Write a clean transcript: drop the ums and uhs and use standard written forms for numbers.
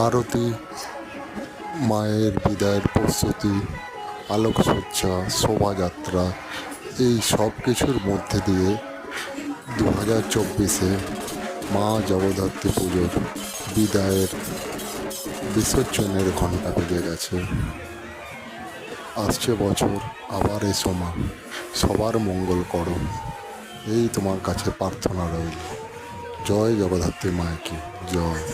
আরতি, মায়ের বিদায়ের প্রস্তুতি, আলোকসজ্জা, শোভাযাত্রা, এই সব কিছুর মধ্যে দিয়ে 2024-এ মা জগদ্ধাত্রী পুজোর বিদায়ের বিসর্জনের ঘণ্টা বেজে গেছে। আসছে বছর আবার এসো মা, সবার মঙ্গল করো, এই তোমার কাছে প্রার্থনা রইল। জয় জগদ্ধাত্রী মায়ের কি জয়।